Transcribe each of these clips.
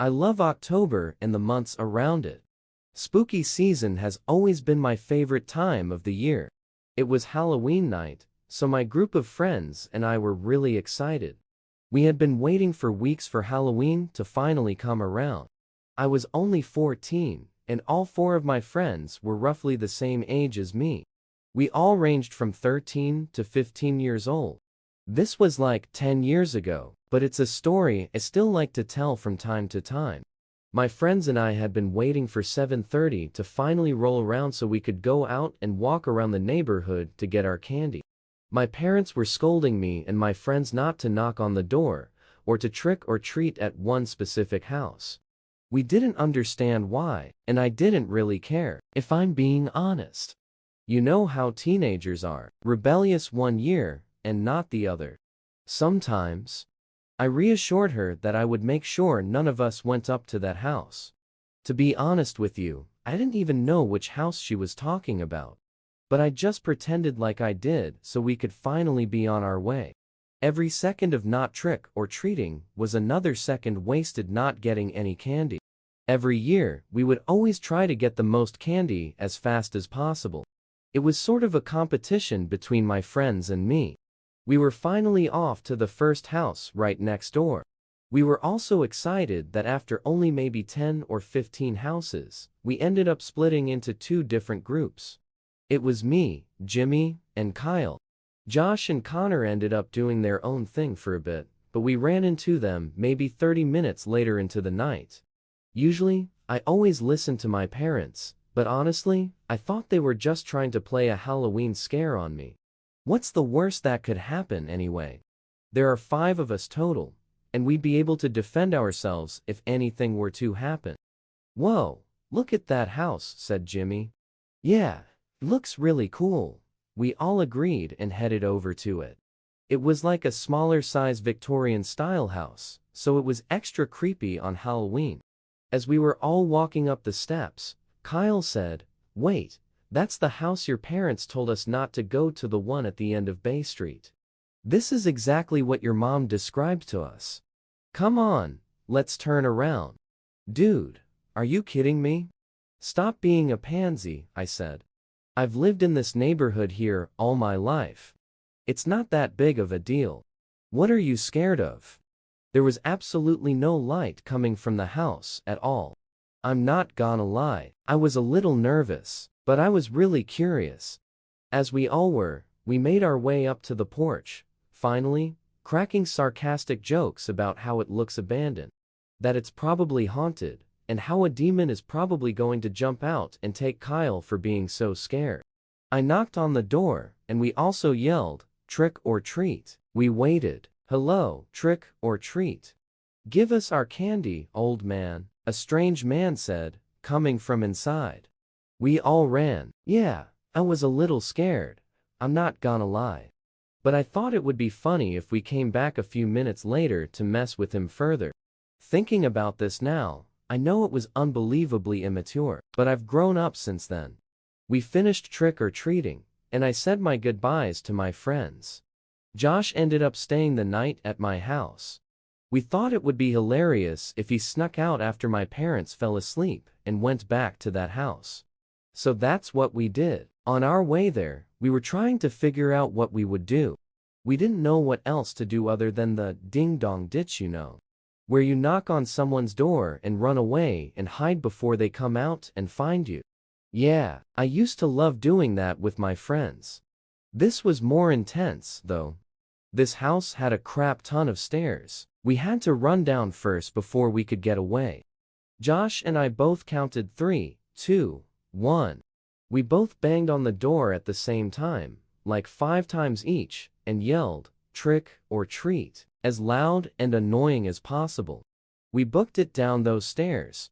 I love October and the months around it. Spooky season has always been my favorite time of the year. It was Halloween night, so my group of friends and I were really excited. We had been waiting for weeks for Halloween to finally come around. I was only 14, and all four of my friends were roughly the same age as me. We all ranged from 13 to 15 years old. This was like 10 years ago, but it's a story I still like to tell from time to time. My friends and I had been waiting for 7:30 to finally roll around so we could go out and walk around the neighborhood to get our candy. My parents were scolding me and my friends not to knock on the door, or to trick or treat at one specific house. We didn't understand why, and I didn't really care, if I'm being honest. You know how teenagers are, rebellious one year, and not the other. Sometimes. I reassured her that I would make sure none of us went up to that house. To be honest with you, I didn't even know which house she was talking about. But I just pretended like I did so we could finally be on our way. Every second of not trick or treating was another second wasted not getting any candy. Every year, we would always try to get the most candy as fast as possible. It was sort of a competition between my friends and me. We were finally off to the first house right next door. We were also excited that after only maybe 10 or 15 houses, we ended up splitting into two different groups. It was me, Jimmy, and Kyle. Josh and Connor ended up doing their own thing for a bit, but we ran into them maybe 30 minutes later into the night. Usually, I always listened to my parents, but honestly, I thought they were just trying to play a Halloween scare on me. What's the worst that could happen anyway? There are 5 of us total, and we'd be able to defend ourselves if anything were to happen. Whoa, look at that house, said Jimmy. Yeah, it looks really cool. We all agreed and headed over to it. It was like a smaller size Victorian-style house, so it was extra creepy on Halloween. As we were all walking up the steps, Kyle said, "Wait. That's the house your parents told us not to go to, the one at the end of Bay Street. This is exactly what your mom described to us. Come on, let's turn around." Dude, are you kidding me? Stop being a pansy, I said. I've lived in this neighborhood here all my life. It's not that big of a deal. What are you scared of? There was absolutely no light coming from the house at all. I'm not gonna lie, I was a little nervous. But I was really curious. As we all were, we made our way up to the porch, finally, cracking sarcastic jokes about how it looks abandoned, that it's probably haunted, and how a demon is probably going to jump out and take Kyle for being so scared. I knocked on the door, and we also yelled, "Trick or treat." We waited. "Hello, trick or treat. Give us our candy, old man," a strange man said, coming from inside. We all ran. Yeah, I was a little scared, I'm not gonna lie. But I thought it would be funny if we came back a few minutes later to mess with him further. Thinking about this now, I know it was unbelievably immature, but I've grown up since then. We finished trick-or-treating, and I said my goodbyes to my friends. Josh ended up staying the night at my house. We thought it would be hilarious if he snuck out after my parents fell asleep and went back to that house. So that's what we did. On our way there, we were trying to figure out what we would do. We didn't know what else to do other than the ding-dong ditch, you know, where you knock on someone's door and run away and hide before they come out and find you. Yeah, I used to love doing that with my friends. This was more intense, though. This house had a crap ton of stairs. We had to run down first before we could get away. Josh and I both counted 3, 2, 1. We both banged on the door at the same time, like 5 times each, and yelled, "Trick or treat," as loud and annoying as possible. We booked it down those stairs.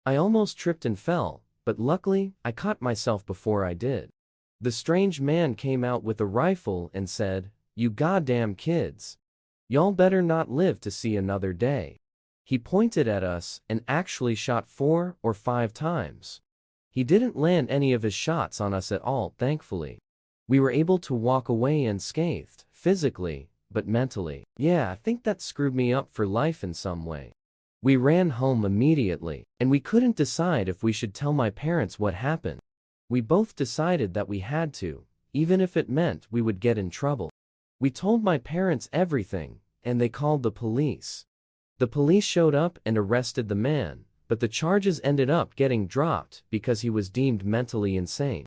I almost tripped and fell, but luckily, I caught myself before I did. The strange man came out with a rifle and said, "You goddamn kids. Y'all better not live to see another day." He pointed at us and actually shot 4 or 5 times. He didn't land any of his shots on us at all, thankfully. We were able to walk away unscathed, physically, but mentally. Yeah, I think that screwed me up for life in some way. We ran home immediately, and we couldn't decide if we should tell my parents what happened. We both decided that we had to, even if it meant we would get in trouble. We told my parents everything, and they called the police. The police showed up and arrested the man, but the charges ended up getting dropped because he was deemed mentally insane.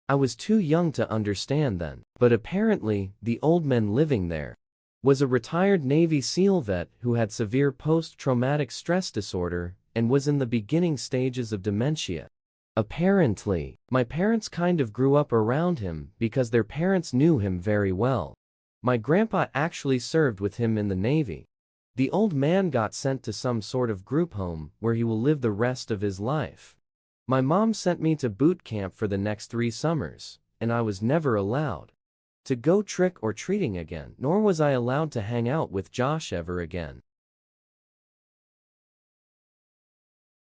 I was too young to understand then, but apparently, the old man living there was a retired Navy SEAL vet who had severe post-traumatic stress disorder and was in the beginning stages of dementia. Apparently, my parents kind of grew up around him because their parents knew him very well. My grandpa actually served with him in the Navy. The old man got sent to some sort of group home where he will live the rest of his life. My mom sent me to boot camp for the next 3 summers, and I was never allowed to go trick or treating again, nor was I allowed to hang out with Josh ever again.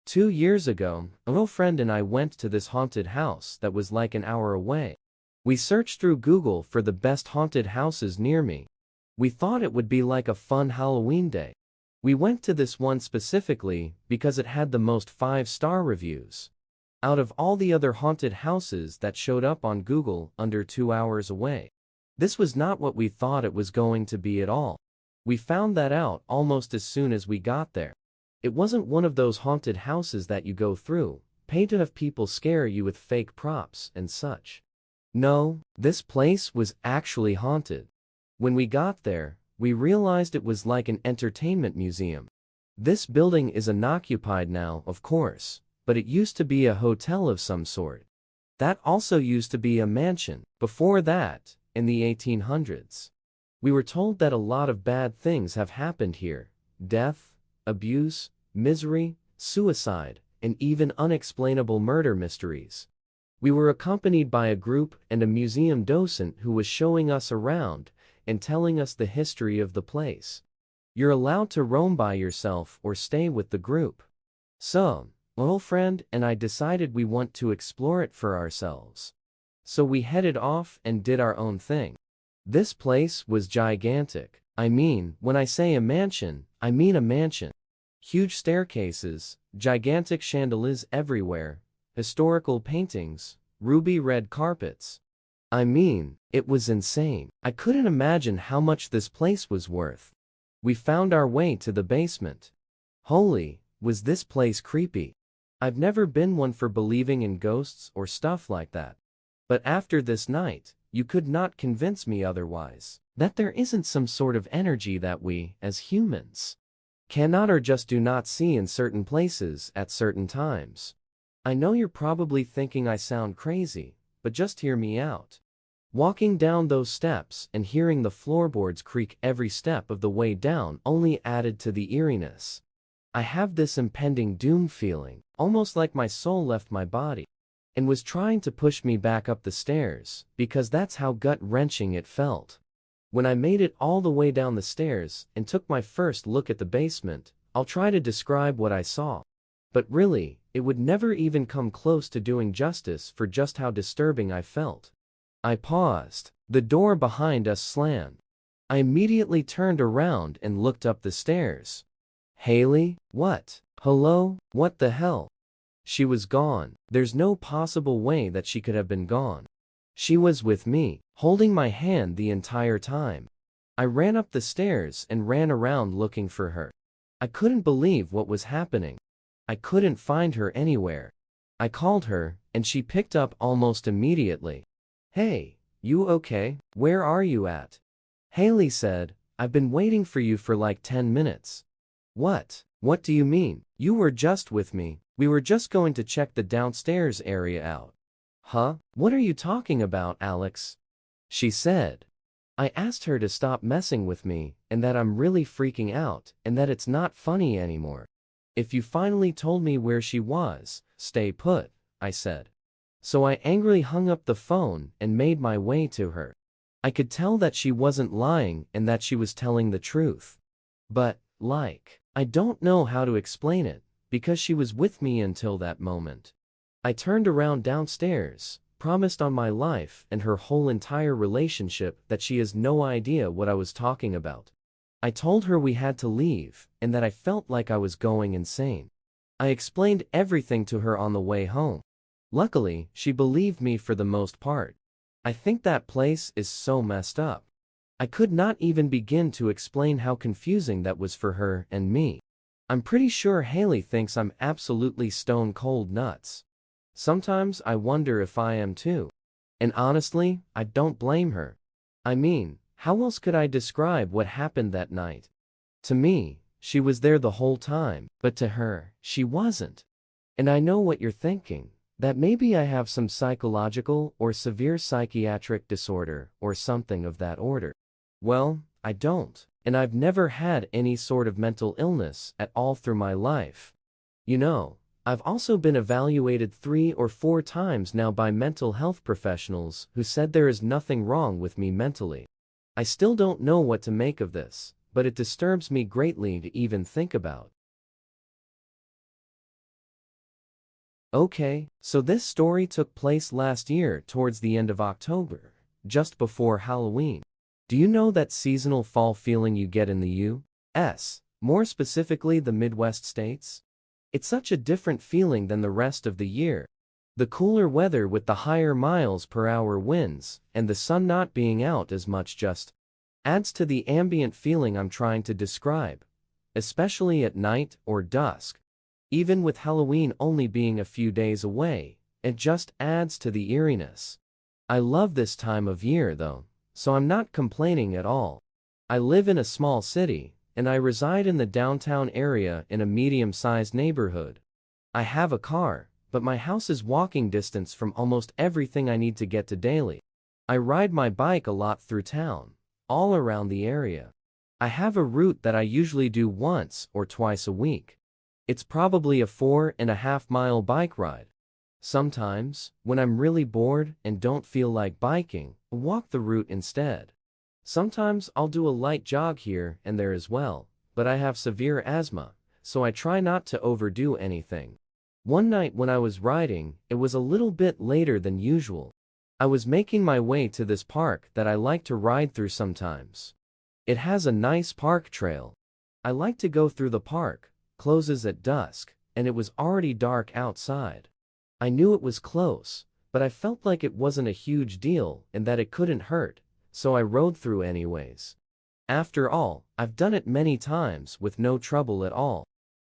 2 years ago, a girlfriend and I went to this haunted house that was like an hour away. We searched through Google for the best haunted houses near me. We thought it would be like a fun Halloween day. We went to this one specifically because it had the most 5-star reviews out of all the other haunted houses that showed up on Google under 2 hours away. This was not what we thought it was going to be at all. We found that out almost as soon as we got there. It wasn't one of those haunted houses that you go through, pay to have people scare you with fake props and such. No, this place was actually haunted. When we got there, we realized it was like an entertainment museum. This building is unoccupied now, of course, but it used to be a hotel of some sort. That also used to be a mansion, before that, in the 1800s. We were told that a lot of bad things have happened here: death, abuse, misery, suicide, and even unexplainable murder mysteries. We were accompanied by a group and a museum docent who was showing us around and telling us the history of the place. You're allowed to roam by yourself or stay with the group. So, my old friend and I decided we want to explore it for ourselves. So we headed off and did our own thing. This place was gigantic. I mean, when I say a mansion, I mean a mansion. Huge staircases, gigantic chandeliers everywhere, historical paintings, ruby red carpets. I mean, it was insane. I couldn't imagine how much this place was worth. We found our way to the basement. Holy, was this place creepy. I've never been one for believing in ghosts or stuff like that. But after this night, you could not convince me otherwise. That there isn't some sort of energy that we, as humans, cannot or just do not see in certain places at certain times. I know you're probably thinking I sound crazy, but just hear me out. Walking down those steps and hearing the floorboards creak every step of the way down only added to the eeriness. I have this impending doom feeling, almost like my soul left my body and was trying to push me back up the stairs, because that's how gut-wrenching it felt. When I made it all the way down the stairs and took my first look at the basement, I'll try to describe what I saw. But really, it would never even come close to doing justice for just how disturbing I felt. I paused. The door behind us slammed. I immediately turned around and looked up the stairs. Haley? What? Hello? What the hell? She was gone. There's no possible way that she could have been gone. She was with me, holding my hand the entire time. I ran up the stairs and ran around looking for her. I couldn't believe what was happening. I couldn't find her anywhere. I called her, and she picked up almost immediately. Hey, you okay? Where are you at? Haley said, I've been waiting for you for like 10 minutes. What? What do you mean? You were just with me. We were just going to check the downstairs area out. Huh? What are you talking about, Alex? She said. I asked her to stop messing with me, and that I'm really freaking out, and that it's not funny anymore. If you finally told me where she was, stay put, I said. So I angrily hung up the phone and made my way to her. I could tell that she wasn't lying and that she was telling the truth. But, I don't know how to explain it, because she was with me until that moment. I turned around downstairs, promised on my life and her whole entire relationship that she has no idea what I was talking about. I told her we had to leave and that I felt like I was going insane. I explained everything to her on the way home. Luckily, she believed me for the most part. I think that place is so messed up. I could not even begin to explain how confusing that was for her and me. I'm pretty sure Haley thinks I'm absolutely stone cold nuts. Sometimes I wonder if I am too. And honestly, I don't blame her. I mean, how else could I describe what happened that night? To me, she was there the whole time, but to her, she wasn't. And I know what you're thinking, that maybe I have some psychological or severe psychiatric disorder or something of that order. Well, I don't, and I've never had any sort of mental illness at all through my life. You know, I've also been evaluated 3 or 4 times now by mental health professionals who said there is nothing wrong with me mentally. I still don't know what to make of this, but it disturbs me greatly to even think about. Okay, so this story took place last year towards the end of October, just before Halloween. Do you know that seasonal fall feeling you get in the U.S., more specifically the Midwest states? It's such a different feeling than the rest of the year. The cooler weather with the higher miles per hour winds and the sun not being out as much just adds to the ambient feeling I'm trying to describe, especially at night or dusk. Even with Halloween only being a few days away, it just adds to the eeriness. I love this time of year though, so I'm not complaining at all. I live in a small city, and I reside in the downtown area in a medium-sized neighborhood. I have a car, but my house is walking distance from almost everything I need to get to daily. I ride my bike a lot through town, all around the area. I have a route that I usually do once or twice a week. It's probably a 4.5-mile bike ride. Sometimes, when I'm really bored and don't feel like biking, I'll walk the route instead. Sometimes I'll do a light jog here and there as well, but I have severe asthma, so I try not to overdo anything. One night when I was riding, it was a little bit later than usual. I was making my way to this park that I like to ride through sometimes. It has a nice park trail. I like to go through the park, closes at dusk, and it was already dark outside. I knew it was close, but I felt like it wasn't a huge deal and that it couldn't hurt, so I rode through anyways. After all, I've done it many times with no trouble at all.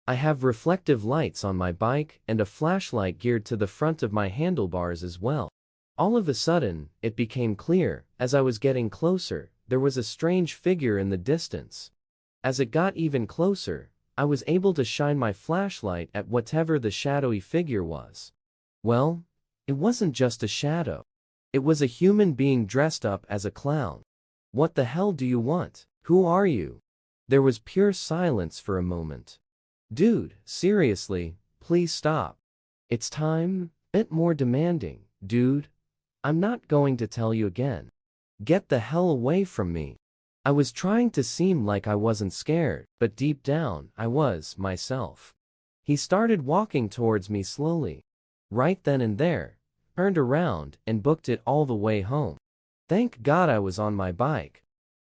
I have reflective lights on my bike and a flashlight geared to the front of my handlebars as well. All of a sudden, it became clear, as I was getting closer, there was a strange figure in the distance. As it got even closer, I was able to shine my flashlight at whatever the shadowy figure was. Well, it wasn't just a shadow. It was a human being dressed up as a clown. What the hell do you want? Who are you? There was pure silence for a moment. Dude, seriously, please stop. It's time, bit more demanding, dude. I'm not going to tell you again. Get the hell away from me. I was trying to seem like I wasn't scared, but deep down, I was, myself. He started walking towards me slowly. Right then and there, turned around and booked it all the way home. Thank God I was on my bike.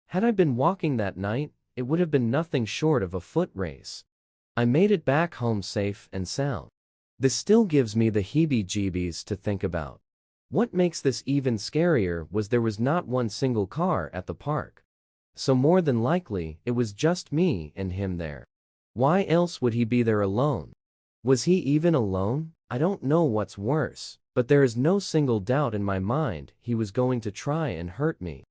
Had I been walking that night, it would have been nothing short of a foot race. I made it back home safe and sound. This still gives me the heebie-jeebies to think about. What makes this even scarier was there was not one single car at the park. So more than likely, it was just me and him there. Why else would he be there alone? Was he even alone? I don't know what's worse, but there is no single doubt in my mind he was going to try and hurt me.